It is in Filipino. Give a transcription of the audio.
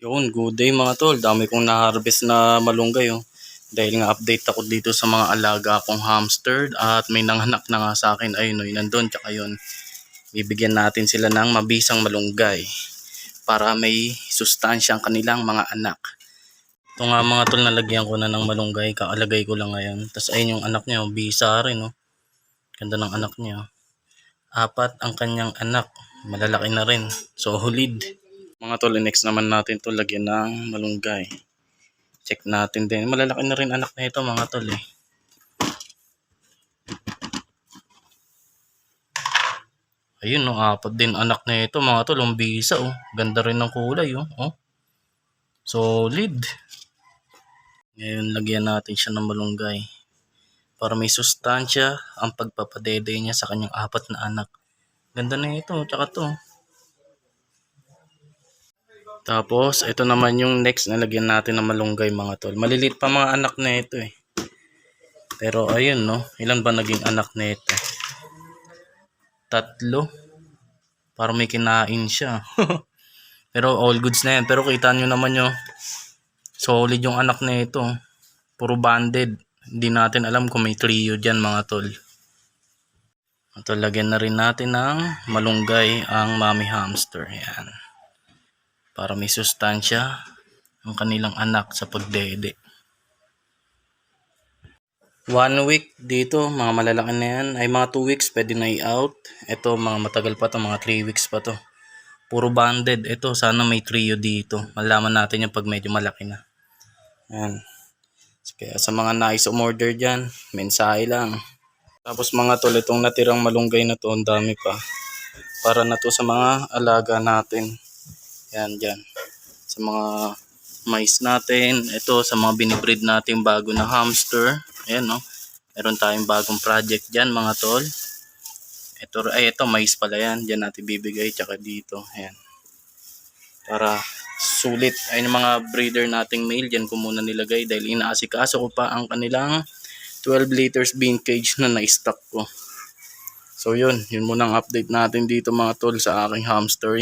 Yun, good day mga tol. Dami kong na-harvest na malunggay oh. Dahil nga update ako dito sa mga alaga kong hamster at may nanganak na nga sa akin. Ayun oh, nandun tsaka yun. Bibigyan natin sila ng mabisang malunggay para may sustansyang kanilang mga anak. Ito nga mga tol, nalagyan ko na ng malunggay. Kaalagay ko lang ngayon. Tapos ayun yung anak niya, bisa rin oh. Ganda ng anak niya. 4 ang kanyang anak. Malalaki na rin. Solid. Mga tol, next naman natin to lagyan ng malunggay. Check natin din. Malalaki na rin anak na ito mga tol eh. Ayun no, 4 din anak na ito mga tol. Umbisa oh. Ganda rin ng kulay oh. Solid. Ngayon lagyan natin siya ng malunggay. Para may sustansya ang pagpapadede niya sa kanyang 4 na anak. Ganda na ito, tsaka to. Tapos, ito naman yung next na lagyan natin ng malunggay mga tol. Maliliit pa mga anak na ito eh. Pero ayun no, ilan ba naging anak na ito? 3. Para may kinain siya. Pero all goods na yan. Pero kita nyo naman yung solid yung anak na ito. Puro banded. Hindi natin alam kung may trio dyan mga tol. Ito, lagyan na rin natin ng malunggay ang mommy hamster. Yan. Para may sustansya ang kanilang anak sa pagdede. 1 week dito, mga malalaki na yan. Ay mga 2 weeks, pwede na i-out. Ito, mga matagal pa to, mga 3 weeks pa to. Puro banded. Ito, sana may trio dito. Malaman natin yung pag medyo malaki na. Yan. Kaya sa mga nais umorder dyan, mensahe lang. Tapos mga tol, itong natirang malunggay na to, ang dami pa. Para na to sa mga alaga natin. Yan, dyan. Sa mga mais natin. Ito, sa mga binibreed natin bago na hamster. Ayan, no. Meron tayong bagong project dyan, mga tol. Ito, mais pala yan. Dyan natin bibigay, tsaka dito. Ayan. Para sulit. Ayun yung mga breeder nating male. Dyan ko muna nilagay dahil inaasikaso ko pa ang kanilang 12 liters bean cage na na-stock ko. So yun muna ang update natin dito mga tol sa aking hamster.